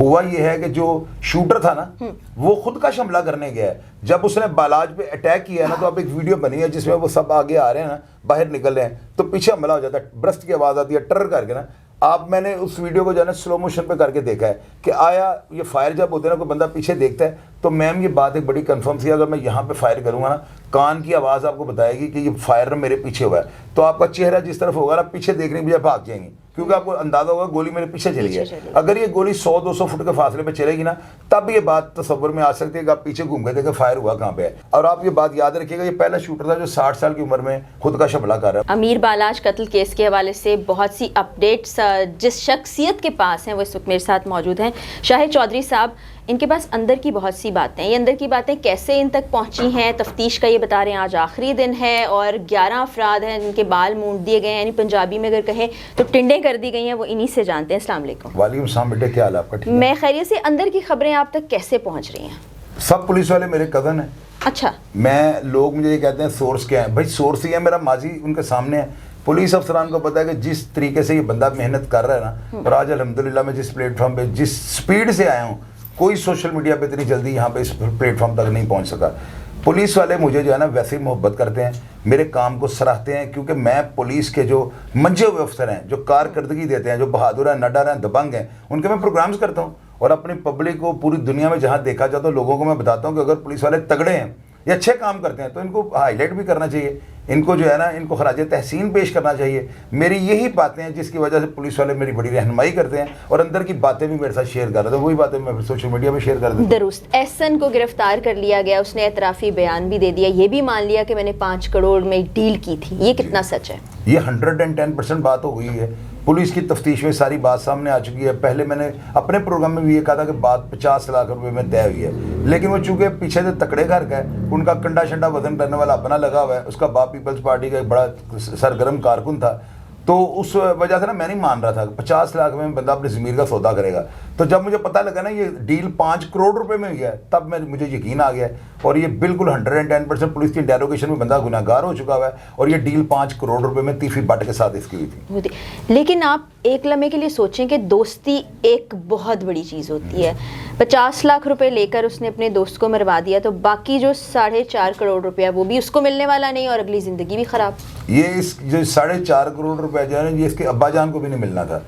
ہوا یہ ہے کہ جو شوٹر تھا نا وہ خودکش حملہ کرنے گیا ہے. جب اس نے بالاج پہ اٹیک کیا ہے نا تو اب ایک ویڈیو بنی ہے جس میں وہ سب آگے آ رہے ہیں نا, باہر نکل رہے ہیں تو پیچھے حملہ ہو جاتا ہے, برسٹ کی آواز آتی ہے ٹر کر کے نا. آپ میں نے اس ویڈیو کو جو ہے نا سلو موشن پہ کر کے دیکھا ہے کہ آیا یہ فائر جب ہوتے ہیں نا کوئی بندہ پیچھے دیکھتا ہے تو میم یہ بات ایک بڑی کنفرم تھی, اگر میں یہاں پہ فائر کروں گا نا کان کی آواز آپ کو بتائے گی کہ یہ فائر میرے پیچھے ہوا ہے, تو آپ کا چہرہ جس طرف ہوگا نا پیچھے دیکھنے کی بجائے بھاگ جائیں گی, کیونکہ آپ کو اندازہ ہوگا گولی میرے پیچھے چلی ہے. اگر یہ گولی 100-200 فٹ کے فاصلے پہ چلے گی نا تب یہ بات تصور میں آ سکتی ہے کہ آپ پیچھے گھوم کے دیکھیں فائر ہوا کہاں پہ ہے. اور آپ یہ بات یاد رکھیے گا یہ پہلا شوٹر تھا جو 60 سال کی عمر میں خود کا حملہ کر رہا ہے. امیر بالاج قتل کیس کے حوالے سے بہت سی اپڈیٹس جس شخصیت کے پاس ہیں وہ اس وقت میرے ساتھ موجود ہیں. شاہد چودھری صاحب, ان کے پاس اندر کی بہت سی باتیں ہیں, یہ اندر کی باتیں کیسے ان تک پہنچی ہیں تفتیش کا یہ بتا رہے ہیں. آج آخری دن ہے اور 11 افراد ہیں جن کے بال مونڈ دیے گئے ہیں, یعنی پنجابی میں اگر کہیں تو ٹنڈیں کر دی گئی ہیں, وہ انہی سے جانتے ہیں. السلام علیکم. وعلیکم السلام بیٹے, کیا حال ہے آپ کا؟ ٹھیک ہے, میں خیریت سے. اندر کی خبریں آپ تک کیسے پہنچ رہی ہیں؟ سب پولیس والے میرے کزن ہیں. اچھا, میں لوگ مجھے یہ کہتے ہیں سورس کیا ہے, بھائی سورس ہی ہے, میرا ماضی ان کے سامنے ہے. پولیس افسران کو پتا ہے کہ جس طریقے سے یہ بندہ محنت کر رہا ہے نا, اور آج الحمدللہ میں جس پلیٹ فارم پہ جس سپیڈ سے آیا ہوں کوئی سوشل میڈیا پہ اتنی جلدی یہاں پہ اس پلیٹ فارم تک نہیں پہنچ سکا. پولیس والے مجھے جو ہے نا ویسے ہی محبت کرتے ہیں, میرے کام کو سراہتے ہیں, کیونکہ میں پولیس کے جو منجے ہوئے افسر ہیں, جو کارکردگی دیتے ہیں, جو بہادر ہیں, نڈر ہیں, دبنگ ہیں, ان کے میں پروگرامز کرتا ہوں. اور اپنی پبلک کو پوری دنیا میں جہاں دیکھا جاتا ہے لوگوں کو میں بتاتا ہوں کہ اگر پولیس والے تگڑے ہیں یا اچھے کام کرتے ہیں تو ان کو ہائی لائٹ بھی کرنا چاہیے, ان کو جو ہے نا ان کو خراج تحسین پیش کرنا چاہیے. میری یہی باتیں ہیں جس کی وجہ سے پولیس والے میری بڑی رہنمائی کرتے ہیں اور اندر کی باتیں بھی میرے ساتھ شیئر کر رہے ہیں. وہی باتیں میں سوشل میڈیا پہ شیئر کر دیتا ہوں. درست. احسن کو گرفتار کر لیا گیا, اس نے اعترافی بیان بھی دے دیا, یہ بھی مان لیا کہ میں نے 5 کروڑ میں ڈیل کی تھی. یہ کتنا سچ ہے؟ یہ 110% بات ہو گئی ہے. پولیس کی تفتیش میں ساری بات سامنے آ چکی ہے. پہلے میں نے اپنے پروگرام میں بھی یہ کہا تھا کہ بات 50 لاکھ روپے میں طے ہوئی ہے, لیکن وہ چونکہ پیچھے سے تکڑے گھر کا ہے, ان کا کنڈا شنڈا وزن کرنے والا اپنا لگا ہوا ہے, اس کا باپ پیپلز پارٹی کا ایک بڑا سرگرم کارکن تھا, تو اس وجہ سے نا میں نہیں مان رہا تھا کہ 50 لاکھ میں بندہ اپنی ضمیر کا سودا کرے گا. تو جب مجھے پتہ لگا نا یہ ڈیل 5 کروڑ روپے میں گیا ہے تب مجھے یقین آ گیا ہے, اور یہ بالکل 110% پولیس کی انٹیروگیشن میں بندہ گناہگار ہو چکا ہوا ہے, اور یہ ڈیل 5 کروڑ روپے میں تیفی بٹ کے ساتھ اس کی ہوئی تھی. لیکن آپ ایک لمحے کے لیے سوچیں کہ دوستی ایک بہت بڑی چیز ہوتی ہے. 50 لاکھ روپے لے کر اس نے اپنے دوست کو مروا دیا, تو باقی جو 4.5 کروڑ روپیہ وہ بھی اس کو ملنے والا نہیں اور اگلی زندگی بھی خراب. یہ اس جو 4.5 کروڑ روپے جو ہے نا یہ اس کے ابا جان کو بھی نہیں ملنا تھا.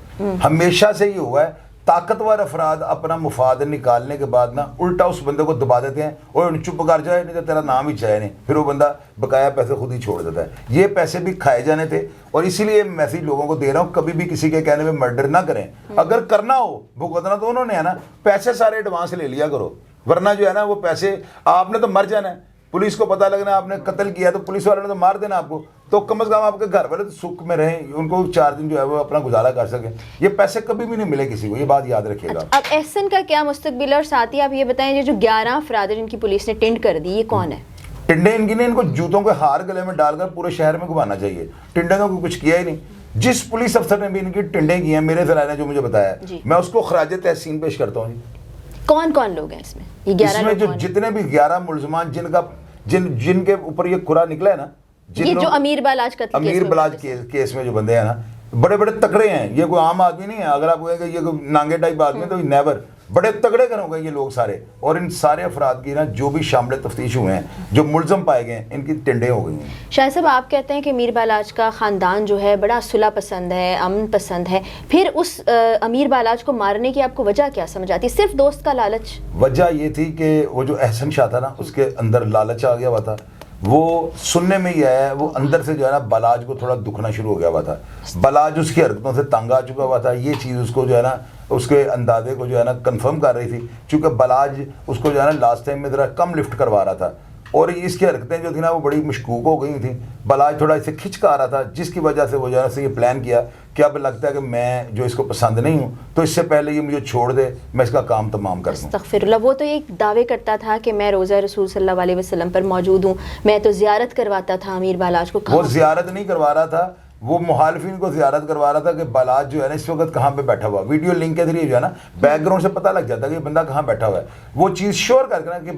ہمیشہ سے یہ ہوا ہے طاقتور افراد اپنا مفاد نکالنے کے بعد نا الٹا اس بندے کو دبا دیتے ہیں, اور چپ کر جائے نہیں تو تیرا نام ہی چاہے نہیں, پھر وہ بندہ بقایا پیسے خود ہی چھوڑ دیتا ہے. یہ پیسے بھی کھائے جانے تھے, اور اسی لیے میسیج لوگوں کو دے رہا ہوں کبھی بھی کسی کے کہنے میں مرڈر نہ کریں. اگر کرنا ہو بھگتنا تو انہوں نے ہے نا, پیسے سارے ایڈوانس لے لیا کرو, ورنہ جو ہے نا وہ پیسے آپ نے تو مر جانا ہے. پولیس کو پتہ لگنا آپ نے قتل کیا تو پولیس والوں نے تو مار دینا آپ کو, تو کم از کم آپ کے گھر والے تو سکھ میں رہیں, ان کو 4 دن جو ہے وہ اپنا گزارا کر سکیں. یہ پیسے کبھی بھی نہیں ملے کسی کو, یہ بات یاد رکھیے گا. اب احسن کا کیا مستقبل ہے؟ اور ساتھ ہی آپ یہ بتائیں یہ جو 11 افراد ہیں جن کی پولیس نے ٹنڈ کر دی, یہ کون ہے؟ ٹنڈے ان کی نے ان کو جوتوں کے ہار گلے میں ڈال کر پورے شہر میں گھمانا چاہیے. ٹنڈے نے کچھ کیا ہی نہیں. جس پولیس افسر نے بھی ان کی ٹنڈے کی ہیں میرے ذرائع نے جو مجھے بتایا ہے, میں اس کو خراج تحسین پیش کرتا ہوں. کون کون لوگ ہیں اس میں؟ یہ 11 لوگ جو جتنے بھی 11 ملزمان جن کے اوپر یہ کھرا نکلا ہے نا, یہ جو امیر بالاج کیس میں جو بندے ہیں نا بڑے بڑے تکڑے ہیں. یہ کوئی عام آدمی نہیں ہے. اگر آپ کہیں کہ یہ کوئی نانگے ٹائپ آدمی ہے تو نیور, بڑے تگڑے کروں گے یہ لوگ سارے. اور ان سارے افراد کی نا جو بھی شامل تفتیش ہوئے ہیں, جو ملزم پائے گئے ہیں, ان کی ٹنڈیں ہو گئی ہیں. شاہد صاحب آپ کہتے ہیں کہ امیر بالاج کا خاندان جو ہے بڑا صلح پسند ہے, امن پسند ہے, پھر اس امیر بالاج کو مارنے کی آپ کو وجہ کیا سمجھ آتی؟ صرف دوست کا لالچ؟ وجہ یہ تھی کہ وہ جو احسن شاہ تھا نا اس کے اندر لالچ آ گیا ہوا تھا. وہ سننے میں ہی آیا ہے, وہ اندر سے جو ہے نا بالاج کو تھوڑا دکھنا شروع ہو گیا ہوا تھا. بالاج اس کی حرکتوں سے تنگ آ چکا ہوا تھا. یہ چیز اس کو جو ہے نا اس کے اندازے کو جو ہے نا کنفرم کر رہی تھی, چونکہ بالاج اس کو جو ہے نا لاسٹ ٹائم میں ذرا کم لفٹ کروا رہا تھا, اور اس کی حرکتیں جو تھیں نا وہ بڑی مشکوک ہو گئی تھیں. بالاج تھوڑا اسے کھنچ کا آ رہا تھا, جس کی وجہ سے وہ جو ہے نا یہ پلان کیا کہ اب لگتا ہے کہ میں جو اس کو پسند نہیں ہوں تو اس سے پہلے یہ مجھے چھوڑ دے, میں اس کا کام تمام کر دوں. استغفر اللہ. وہ تو ایک دعوے کرتا تھا کہ میں روزہ رسول صلی اللہ علیہ وسلم پر موجود ہوں, میں تو زیارت کرواتا تھا امیر بالاج کو. وہ زیارت نہیں کروا رہا تھا, وہ مخالفین کو زیارت کروا رہا تھا کہ بالاج جو ہے نا اس وقت کہاں پہ بیٹھا ہوا. ویڈیو لنک کے ذریعے جو ہے نا بیک گراؤنڈ سے پتہ لگ جاتا ہے کہ یہ بندہ کہاں بیٹھا ہوا ہے. وہ چیز شور کر کے نا کہ